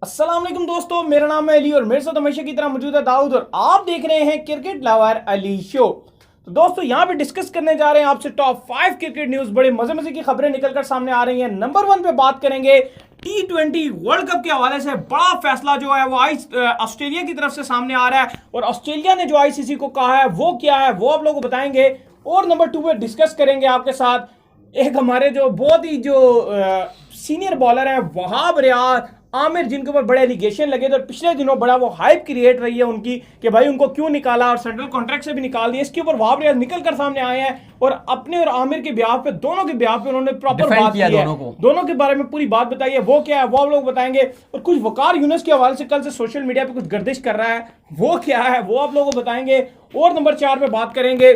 अस्सलाम वालेकुम दोस्तों, मेरा नाम है अली और मेरे साथ हमेशा की तरह मौजूद है दाऊद और आप देख रहे हैं क्रिकेट लवर अली शो। तो दोस्तों यहाँ पे डिस्कस करने जा रहे हैं आपसे टॉप 5 क्रिकेट न्यूज। बड़े मजे मजे की खबरें निकलकर सामने आ रही हैं। नंबर 1 पे बात करेंगे T20 वर्ल्ड कप के हवाले से। बड़ा फैसला जो है वो ऑस्ट्रेलिया की तरफ से सामने आ रहा है और ऑस्ट्रेलिया ने जो आईसीसी को कहा है वो क्या है वो आप लोगों को बताएंगे। और नंबर 2 पे डिस्कस करेंगे आपके साथ एक हमारे जो बहुत ही सीनियर बॉलर है वहाब रियाज आमिर, जिनके ऊपर बड़े एलिगेशन लगे थे और पिछले दिनों बड़ा वो हाइप क्रिएट रही है उनकी कि भाई उनको क्यों निकाला और सेंट्रल कॉन्ट्रैक्ट से भी निकाल दिया। इसके ऊपर वहाब रियाज निकल कर सामने आए हैं और अपने और आमिर के ब्याह पे, दोनों के ब्याह पे उन्होंने प्रॉपर बात की है। दोनों के बारे में पूरी बात बताई है। वो क्या है वो आप लोग बताएंगे। और कुछ वकार यूनुस के हवाले से कल से सोशल मीडिया पे कुछ गर्दिश कर रहा है, वो क्या है वो आप लोगों को बताएंगे। और नंबर 4 पे बात करेंगे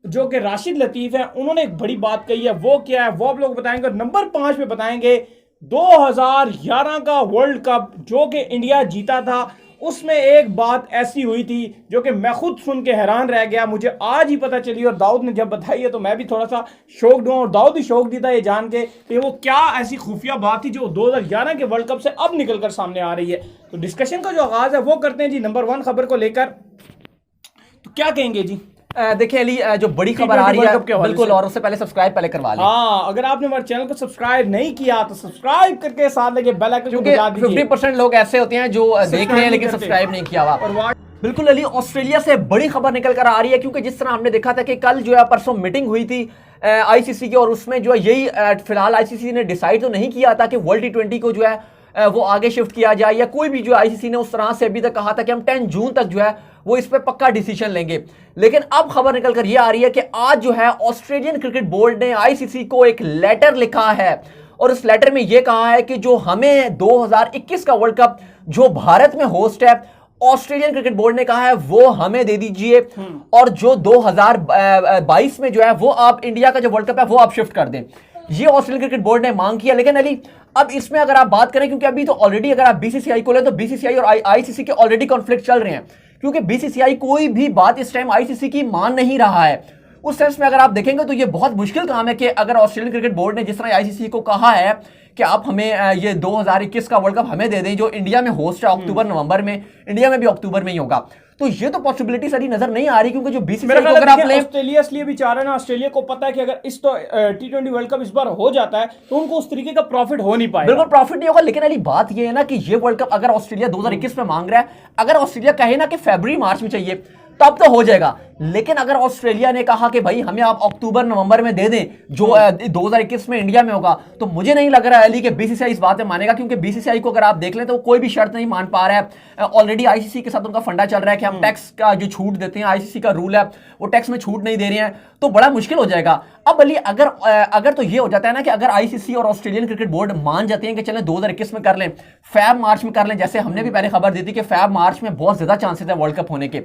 जो कि राशिद लतीफ है, उन्होंने एक बड़ी बात कही है, वो क्या है वो आप लोग बताएंगे। और नंबर 5 पे बताएंगे 2011 का वर्ल्ड कप जो कि इंडिया जीता था, उसमें एक बात ऐसी हुई थी जो कि मैं खुद सुन के हैरान रह गया। मुझे आज ही पता चली और दाऊद ने जब बताई है तो मैं भी थोड़ा सा शौक हुआ और दाऊद ही शौक दी था ये जान के कि वो क्या ऐसी खुफिया बात थी जो 2011 के वर्ल्ड कप से अब निकल कर सामने आ रही है। तो डिस्कशन का जो आगाज है वो करते हैं जी नंबर 1 खबर को लेकर। तो क्या कहेंगे जी? देखिए अली, जो बड़ी खबर आ रही है बिल्कुल, और उससे पहले सब्सक्राइब पहले करवा लें। हाँ, अगर आपने हमारे चैनल को सब्सक्राइब नहीं किया तो सब्सक्राइब करके साथ लगे बेल आइकन को बजा दीजिए। 50% लोग ऐसे होते हैं जो देख रहे हैं लेकिन सब्सक्राइब नहीं किया हुआ। बिल्कुल अली, ऑस्ट्रेलिया से बड़ी खबर निकल कर आ रही है क्योंकि जिस तरह हमने देखा था कि कल जो है परसों मीटिंग हुई थी आईसीसी की और उसमें जो है यही फिलहाल आईसीसी ने डिसाइड तो नहीं किया था कि वर्ल्ड T20 को जो है वो आगे शिफ्ट किया जाए या कोई भी जो आईसीसी ने उस तरह से अभी तक कहा था कि हम 10 जून तक जो है वो इस पे पक्का डिसीजन लेंगे। लेकिन अब खबर निकल कर ये आ रही है कि आज जो है ऑस्ट्रेलियन क्रिकेट बोर्ड ने आईसीसी को एक लेटर लिखा है और उस लेटर में ये कहा है कि जो हमें 2021 का वर्ल्ड कप जो भारत में होस्ट है, ऑस्ट्रेलियन क्रिकेट बोर्ड ने कहा है वो हमें दे दीजिए और जो 2022 में जो है वो आप इंडिया का जो वर्ल्ड कप है वो आप शिफ्ट कर दें। ये ऑस्ट्रेलियन क्रिकेट बोर्ड ने मांग किया। लेकिन अली, अब इसमें अगर आप बात करें, क्योंकि अभी तो ऑलरेडी अगर आप बीसीसीआई को ले तो बीसीसीआई और आईसीसी के ऑलरेडी कॉन्फ्लिक्ट चल रहे हैं क्योंकि बीसीसीआई कोई भी बात इस टाइम आईसीसी की मान नहीं रहा है। उस सेंस में अगर आप देखेंगे तो ये बहुत मुश्किल काम है कि अगर ऑस्ट्रेलियन क्रिकेट बोर्ड ने जिस तरह आईसीसी को कहा है कि आप हमें ये 2021 का वर्ल्ड कप हमें दे दें जो इंडिया में होस्ट है अक्टूबर नवंबर में, इंडिया में भी अक्टूबर में ही होगा, तो ये तो पॉसिबिलिटी सारी नजर नहीं आ रही क्योंकि जो बीसीसीआई अगर आप ले ऑस्ट्रेलिया इसलिए भी चाह रहे हैं ना, ऑस्ट्रेलिया को पता है कि अगर इस तो T20 वर्ल्ड कप इस बार हो जाता है तो उनको उस तरीके का प्रॉफिट हो नहीं पाएगा। बिल्कुल प्रॉफिट नहीं होगा। लेकिन अली बात ये है ना कि ये वर्ल्ड कप अगर ऑस्ट्रेलिया 2021 में मांग रहा है, अगर ऑस्ट्रेलिया कहे ना कि फरवरी मार्च में चाहिए तब तो हो जाएगा। लेकिन अगर ऑस्ट्रेलिया ने कहा कि भाई हमें आप अक्टूबर नवंबर में दे दें जो 2021 में इंडिया में होगा, तो मुझे नहीं लग रहा है अली कि बीसीसीआई इस बात में मानेगा क्योंकि बीसीसीआई को अगर आप देख लें तो कोई भी शर्त नहीं मान पा रहा है। ऑलरेडी आईसीसी के साथ उनका फंडा चल रहा है कि हम टैक्स का जो छूट देते हैं, आईसीसी का रूल है वो टैक्स में छूट नहीं दे रहे हैं, तो बड़ा मुश्किल हो जाएगा। अब अली अगर तो ये हो जाता है ना कि अगर आईसीसी और ऑस्ट्रेलियन क्रिकेट बोर्ड मान जाते हैं कि चलें 2021 में कर लें, फैब मार्च में कर लें, जैसे हमने भी पहले खबर दी थी कि फैब मार्च में बहुत ज्यादा चांसेस है वर्ल्ड कप होने के।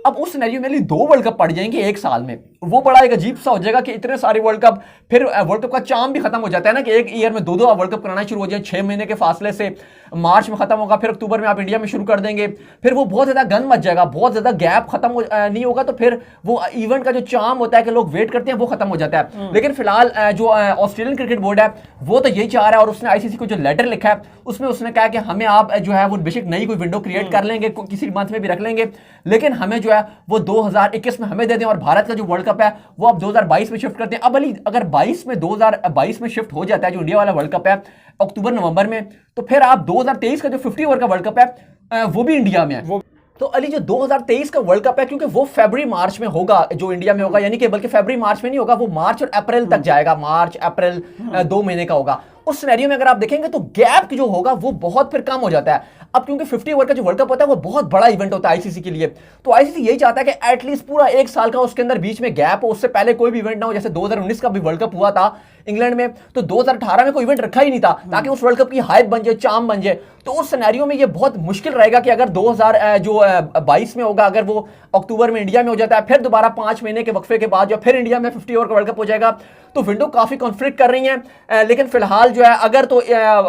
अब उस सिनेरियो में 2 वर्ल्ड कप पड़ जाएंगे एक साल में, वो बड़ा एक अजीब सा हो जाएगा कि इतने सारे वर्ल्ड कप, फिर वर्ल्ड कप का चार्म भी खत्म हो जाता है ना कि एक ईयर में 2 वर्ल्ड कप कराना शुरू हो जाए 6 महीने के फासले से। मार्च में खत्म होगा, फिर अक्टूबर में आप इंडिया में शुरू कर देंगे, फिर वो बहुत ज्यादा गन मच जाएगा, बहुत ज्यादा गैप खत्म नहीं होगा, तो फिर वो इवेंट का जो चार्म होता है कि लोग वेट करते हैं वो खत्म हो जाता है। लेकिन फिलहाल जो ऑस्ट्रेलियन क्रिकेट बोर्ड है वो तो यही चाह रहा है और उसने आईसीसी को जो लेटर लिखा है उसमें उसने कहा कि हमें आप जो है वो बेशक नई कोई विंडो क्रिएट कर लेंगे, किसी मंथ में भी रख लेंगे, लेकिन हमें जो है वो 2021 में हमें दे दें और भारत का जो वर्ल्ड कप है वो अब 2022 में शिफ्ट करते हैं। अब अली अगर 2022 में शिफ्ट हो जाता है जो इंडिया वाला वर्ल्ड कप है अक्टूबर नवंबर में, तो फिर आप 2023 का जो 50 ओवर का वर्ल्ड कप है वो भी इंडिया में है। तो अली जो 2023 का वर्ल्ड कप है क्योंकि वो फरवरी मार्च में होगा जो इंडिया में होगा, यानी कि बल्कि फरवरी मार्च में नहीं होगा, वो मार्च और अप्रैल तक जाएगा, मार्च अप्रैल 2 महीने का होगा। उस सिनेरियो में अगर आप देखेंगे तो गैप जो होगा वो बहुत फिर कम हो जाता है। अब क्योंकि 50 ओवर का जो वर्ल्ड कप होता है वो बहुत बड़ा इवेंट होता है आईसीसी के लिए, तो आईसीसी यही चाहता है कि एटलीस्ट पूरा 1 साल का उसके अंदर बीच में गैप हो, उससे पहले कोई भी इवेंट ना हो। जैसे 2019 का भी वर्ल्ड कप हुआ था इंग्लैंड में, तो 2018 में कोई इवेंट रखा ही नहीं था ताकि उस वर्ल्ड कप की हाइप बन जाए, चार्म बन जाए। तो उस सिनेरियो में ये बहुत मुश्किल रहेगा कि अगर 2022 में होगा, अगर वो अक्टूबर में इंडिया में हो जाता है, फिर दोबारा 5 महीने के वक्फे के बाद जो फिर इंडिया में 50 ओवर का वर्ल्ड कप हो जाएगा, तो विंडो काफी कॉन्फ्लिक्ट कर रही है। लेकिन फिलहाल जो है अगर तो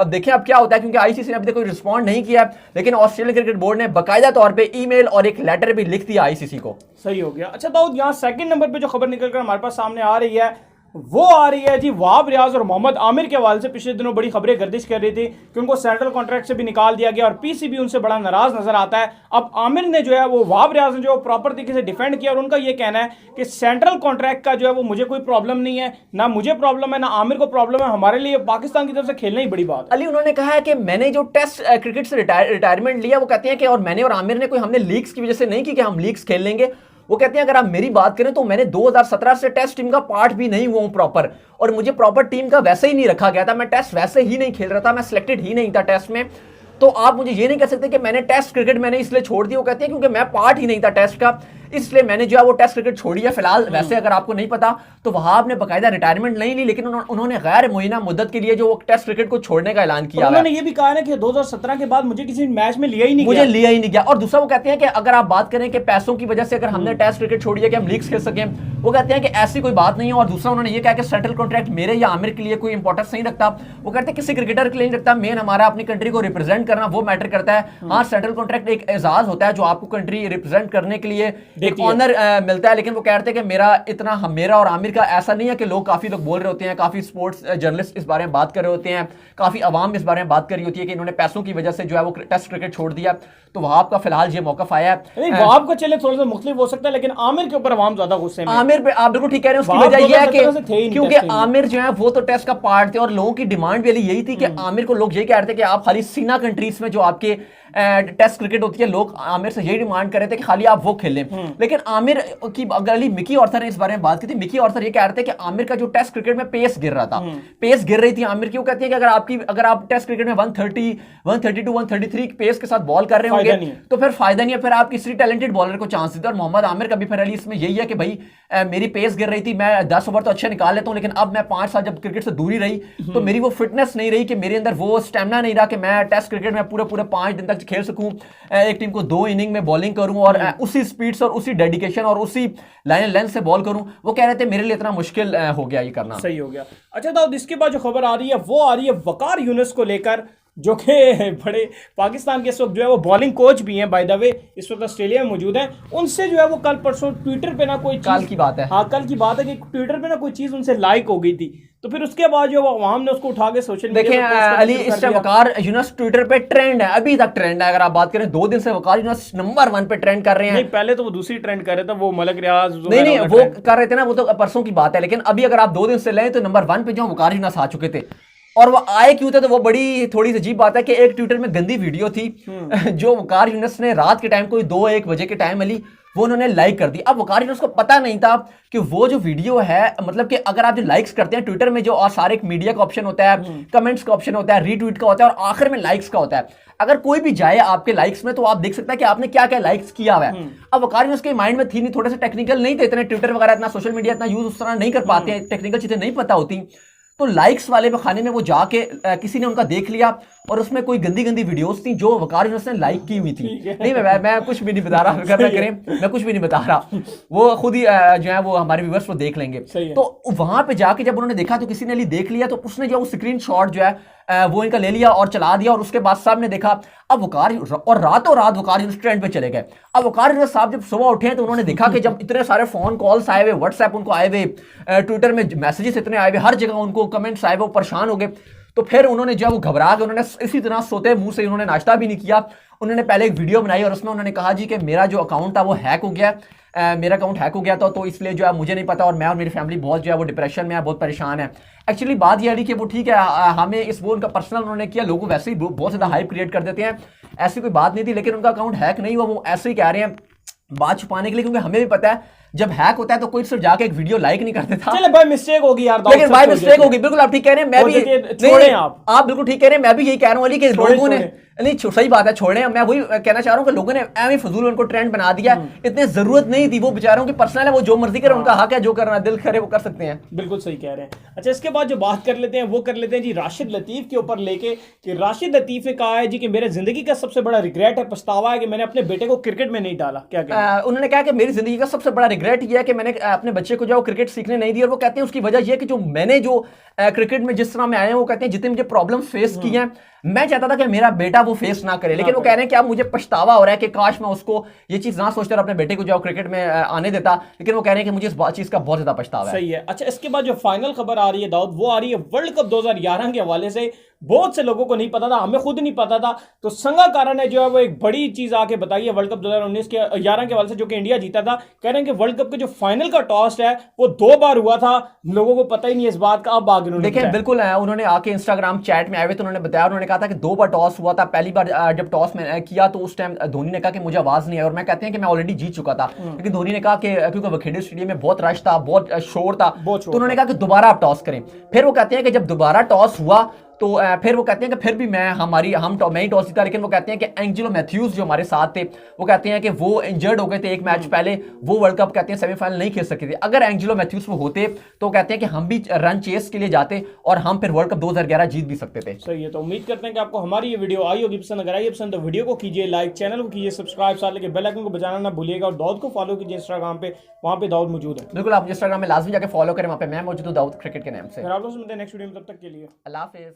देखें अब क्या होता है, क्योंकि आईसीसी ने अभी तक कोई रिस्पॉन्ड नहीं किया, लेकिन ऑस्ट्रेलियन क्रिकेट बोर्ड ने बाकायदा तौर पे ईमेल और एक लेटर भी लिख दिया आईसीसी को। सही हो गया। अच्छा दाऊद, यहाँ सेकंड नंबर पे जो खबर निकल कर हमारे पास सामने आ रही है वो आ रही है जी वहाब रियाज और मोहम्मद आमिर के हवाले से। पिछले दिनों बड़ी खबरें गर्दिश कर रही थी कि उनको सेंट्रल कॉन्ट्रैक्ट से भी निकाल दिया गया और पीसीबी उनसे बड़ा नाराज नजर आता है। अब आमिर ने जो है वो वहाब रियाज ने जो प्रॉपर तरीके से डिफेंड किया और उनका ये कहना है कि सेंट्रल कॉन्ट्रैक्ट का जो है वो मुझे कोई प्रॉब्लम नहीं है, ना मुझे प्रॉब्लम है ना आमिर को प्रॉब्लम है, हमारे लिए पाकिस्तान की तरफ से खेलना ही बड़ी बात है। अली उन्होंने कहा है कि मैंने जो टेस्ट क्रिकेट से रिटायरमेंट लिया, वो कहते हैं कि और मैंने और आमिर ने कोई हमने लीग्स की वजह से नहीं की कि हम लीग्स खेल लेंगे। वो कहते हैं अगर आप मेरी बात करें तो मैंने 2017 से टेस्ट टीम का पार्ट भी नहीं हुआ हूं प्रॉपर, और मुझे प्रॉपर टीम का वैसे ही नहीं रखा गया था, मैं टेस्ट वैसे ही नहीं खेल रहा था, मैं सिलेक्टेड ही नहीं था टेस्ट में। तो आप मुझे ये नहीं कह सकते कि मैंने टेस्ट क्रिकेट मैंने इसलिए छोड़ दिया। वो कहते हैं क्योंकि मैं पार्ट ही नहीं था टेस्ट का, इसलिए मैंने जो है वो टेस्ट क्रिकेट छोड़ी है फिलहाल। वैसे अगर आपको नहीं पता तो वहाब ने बकायदा रिटायरमेंट नहीं ली, लेकिन उन्होंने गैर मुइना मुद्दत के लिए जो टेस्ट क्रिकेट को छोड़ने का ऐलान किया। उन्होंने ये भी कहा है कि 2017 के बाद मुझे किसी मैच में लिया ही नहीं गया। और दूसरा वो कहते हैं कि अगर आप बात करें कि पैसों की वजह से अगर हमने टेस्ट क्रिकेट छोड़ी है कि हम लीग्स खेल सकें, वो कहते हैं कि ऐसी कोई बात नहीं है। और दूसरा उन्होंने ये कहा कि सेंट्रल कॉन्ट्रैक्ट मेरे या आमिर के लिए कोई इंपॉर्टेंस नहीं रखता। वो कहते हैं किसी क्रिकेटर के लिए नहीं रखता, मेन हमारा अपनी कंट्री को रिप्रेजेंट करना वो मैटर करता है। हाँ, सेंट्रल कॉन्ट्रैक्ट एक एजाज होता है जो आपको कंट्री रिप्रेजेंट करने के लिए एक ऑनर मिलता है, लेकिन वो कहते हैं कि मेरा और आमिर का ऐसा नहीं है कि लोग काफी लोग बोल रहे होते हैं, काफी स्पोर्ट्स जर्नलिस्ट इस बारे में बात कर रहे होते हैं, काफी आवाम इस बारे में बात कर रही होती है कि इन्होंने पैसों की वजह से जो है वो टेस्ट क्रिकेट छोड़ दिया। तो वहाब का फिलहाल ये मौका आया है। वहाब का चले थोड़ा सा मुख्तलिफ हो सकता है, लेकिन आमिर के ऊपर आवाम ज्यादा गुस्से में। आमिर पे आप बिल्कुल ठीक कह रहे हैं, उसकी वजह यह है कि क्योंकि आमिर जो है वो तो टेस्ट का पार्ट थे और लोगों की डिमांड भी यही थी कि आमिर को लोग यही कह रहे थे कि आप खाली सीना कंट्रीज में जो आपके टेस्ट क्रिकेट होती है, लोग आमिर से यही डिमांड कर रहे थे कि खाली आप वो खेलें। लेकिन आमिर की अगली मिकी ऑर्थर ने इस बारे में बात की थी। मिकी ऑर्थर ये कह रहे थे कि आमिर का जो टेस्ट क्रिकेट में पेस गिर रहा था, पेस गिर रही थी आमिर की। वो कहती है कि अगर आप टेस्ट क्रिकेट में 130, 132, 133 पेस के साथ बॉल कर रहे होंगे तो फिर फायदा नहीं है, फिर आप किसी टैलेंटेड बॉलर को चांस देते। और मोहम्मद आमिर का भी फिर अली इसमें यही है कि भाई मेरी पेस गिर रही थी, मैं 10 ओवर तो अच्छे निकाल लेता हूं, लेकिन अब मैं 5 साल जब क्रिकेट से दूरी रही तो मेरी वो फिटनेस नहीं रही कि मेरे अंदर वो स्टेमिना नहीं रहा कि मैं टेस्ट क्रिकेट में पूरे 5 दिन तक खेल सकूं, एक टीम को 2 इनिंग में बॉलिंग करूं और उसी स्पीड से और उसी डेडिकेशन और उसी लाइन लेंथ से बॉल करूं। वो कह रहे थे मेरे लिए इतना मुश्किल हो गया ये करना। सही हो गया। अच्छा दाऊद, इसके बाद जो खबर आ रही है वो आ रही है वकार यूनुस को लेकर, जो कि बड़े पाकिस्तान के इस वक्त जो है वो बॉलिंग कोच भी हैं, बाय द वे इस वक्त ऑस्ट्रेलिया में मौजूद हैं। उनसे जो है वो कल परसों ट्विटर पे ना कोई कल की बात है, हाँ कल की बात है कि ट्विटर पे ना कोई चीज उनसे लाइक हो गई थी, तो फिर उसके बाद जो वहां ने उसको उठा के सोशल मीडिया देखें अली, इस टाइम वकार यूनुस ट्विटर पे ट्रेंड है, अभी तक ट्रेंड है। अगर आप बात करें 2 दिन से वकार यूनुस नंबर 1 पे ट्रेंड कर रहे हैं। नहीं, पहले तो वो दूसरी ट्रेंड कर रहे थे, वो मलक रियाज नहीं वो कर रहे थे ना, वो तो परसों की बात है। लेकिन अभी अगर आप 2 दिन से लें तो नंबर 1 पे जो वकार यूनुस आ चुके थे। और वो आए क्यों थे, तो वो बड़ी थोड़ी सी अजीब बात है कि एक ट्विटर में गंदी वीडियो थी जो वकार यूनुस ने रात के टाइम कोई 2-1 बजे के टाइम अली वो उन्होंने लाइक कर दी। अब वकार यूनुस को पता नहीं था कि वो जो वीडियो है, मतलब कि अगर आप जो लाइक्स करते हैं ट्विटर में, जो सारे एक मीडिया का ऑप्शन होता है, कमेंट्स का ऑप्शन होता है, रीट्वीट का होता है और आखिर में लाइक्स का होता है। अगर कोई भी जाए आपके लाइक्स में तो आप देख सकते हैं कि आपने क्या क्या लाइक्स किया हुआ है। अब वकार यूनुस के माइंड में थी नहीं, थोड़े से टेक्निकल नहीं थे, इतने ट्विटर वगैरह इतना सोशल मीडिया इतना यूज उस तरह नहीं कर पाते हैं, टेक्निकल चीजें नहीं पता होती। तो लाइक्स वाले खाने में वो जाके किसी ने उनका देख लिया और उसमें कोई गंदी गंदी वीडियोस थी जो वकार यूनुस ने लाइक की हुई थी। नहीं मैं कुछ भी नहीं बता रहा, फिक्र ना करें, मैं कुछ भी नहीं बता रहा, वो खुद ही जो है वो हमारे व्यूअर्स वो देख लेंगे। तो वहां पे जाके जब उन्होंने देखा तो किसी ने देख लिया, तो उसने जो स्क्रीन शॉट जो है वो इनका ले लिया और चला दिया। और उसके बाद साहब ने देखा, अब वकार और रातों रात वकार यूनुस ट्रेंड पे चले गए। अब वकार यूनुस साहब जब सुबह उठे तो उन्होंने देखा कि जब इतने सारे फोन कॉल्स आए हुए, व्हाट्सएप उनको आए हुए, ट्विटर में मैसेजेस इतने आए हुए, हर जगह उनको कमेंट्स आए हुए, वो परेशान हो गए। तो फिर उन्होंने जो है वो घबरा गए, उन्होंने इसी तरह सोते मुंह से उन्होंने नाश्ता भी नहीं किया। उन्होंने पहले एक वीडियो बनाई और उसमें उन्होंने कहा जी कि मेरा जो अकाउंट था वो हैक हो गया, मेरा अकाउंट हैक हो गया था, तो इसलिए जो है मुझे नहीं पता और मैं और मेरी फैमिली बहुत जो है वो डिप्रेशन में है, बहुत परेशान है। एक्चुअली बात यह है कि वो ठीक है, हमें इस वो उनका पर्सनल उन्होंने किया, लोग वैसे ही बहुत ज़्यादा हाइप क्रिएट कर देते हैं, ऐसी कोई बात नहीं थी। लेकिन उनका अकाउंट हैक नहीं हुआ, वो ऐसे ही कह रहे हैं बात छुपाने के लिए, क्योंकि हमें भी पता है जब हैक होता है तो कोई सिर्फ जाके एक वीडियो लाइक नहीं कर देता। चले भाई मिस्टेक होगी यार, लेकिन भाई मिस्टेक होगी, बिल्कुल आप ठीक कह रहे हैं, मैं भी छोड़े आप बिल्कुल ठीक कह रहे हैं, मैं भी यही कह रहा हूँ कि लोगों ने नहीं सही बात है छोड़े, मैं वही कहना चाह रहा हूँ कि लोगों ने एम ही फजूल उनको ट्रेंड बना दिया, इतने जरूरत नहीं थी, वो बेचारों की पर्सनल है, वो जो मर्जी करे, उनका हक है, जो करना दिल करे वो कर सकते हैं। बिल्कुल सही कह रहे हैं। अच्छा, इसके बाद जो बात कर लेते हैं वो कर लेते हैं जी राशिद लतीफ के ऊपर लेके, कि राशिद लतीफ ने कहा है जी कि मेरे जिंदगी का सबसे बड़ा रिग्रेट है, पछतावा है कि मैंने अपने बेटे को क्रिकेट में नहीं डाला। क्या उन्होंने कहा कि मेरी जिंदगी का सबसे बड़ा रिग्रेट यह है कि मैंने अपने बच्चे को जो क्रिकेट सीखने नहीं दी, और वो कहते हैं उसकी वजह यह है कि जो मैंने जो क्रिकेट में जिस तरह मैं आया हूं, वो कहते हैं जितने मुझे प्रॉब्लम फेस की हैं, मैं चाहता था कि मेरा बेटा वो फेस ना करे, लेकिन वो कह रहे हैं कि अब मुझे पछतावा हो रहा है कि काश मैं उसको ये चीज ना सोचता और अपने बेटे को जो क्रिकेट में आने देता, लेकिन वो कह रहे हैं कि मुझे इस चीज का बहुत ज्यादा पछतावा है। सही है। अच्छा, इसके बाद जो फाइनल खबर आ रही है दाऊद, वो आ रही है वर्ल्ड कप 2011 के हवाले से। बहुत से लोगों को नहीं पता था, हमें खुद नहीं पता था, तो संगाकारा ने जो है वो एक बड़ी चीज आके बताई है वर्ल्ड कप 2019 के 11 के हवाले से, जो कि इंडिया जीता था। कह रहे हैं कि वर्ल्ड कप के जो फाइनल का टॉस है वो 2 बार हुआ था, लोगों को पता ही नहीं इस बात का। अब आगे देखिए बिल्कुल उन्होंने आके इंस्टाग्राम चैट में आए हुए तो उन्होंने बताया, उन्होंने कहा था कि 2 बार टॉस हुआ था। पहली बार जब टॉस में किया तो उस टाइम धोनी ने कहा कि मुझे आवाज नहीं आई, और मैं कहते हैं कि मैं ऑलरेडी जीत चुका था, लेकिन धोनी ने कहा कि क्योंकि वानखेड़े स्टेडियम में बहुत रश था, बहुत शोर था, तो उन्होंने कहा कि दोबारा आप टॉस करें। फिर वो कहते हैं कि जब दोबारा टॉस हुआ तो फिर वो कहते हैं कि फिर भी मैं ही टॉस जीता, लेकिन वो कहते हैं कि एंजेलो मैथ्यूज जो हमारे साथ थे वो कहते हैं कि वो इंजर्ड हो गए थे एक मैच पहले, वो वर्ल्ड कप कहते हैं सेमीफाइनल नहीं खेल सके थे। अगर एंजेलो मैथ्यूज वो होते तो कहते हैं कि हम भी रन चेस के लिए जाते और हम फिर वर्ल्ड कप 2011 जीत भी सकते थे। सही है। तो उम्मीद करते हैं कि आपको हमारी ये वीडियो आई होगी पसंद। अगर आई पसंद तो वीडियो को कीजिए लाइक, चैनल को कीजिए सब्सक्राइब, साथ लेके बेल आइकन को बजाना ना भूलिएगा, और दाऊद को फॉलो कीजिए इंस्टाग्राम पे, वहां पे दाऊद मौजूद है। बिल्कुल, आप इंस्टाग्राम में लाजमी जाके फॉलो करें, वहां पे मैं मौजूद हूं दाऊद क्रिकेट के नाम से। फिर आप लोग मिलते हैं नेक्स्ट वीडियो में, तब तक के लिए अल्लाह हाफिज।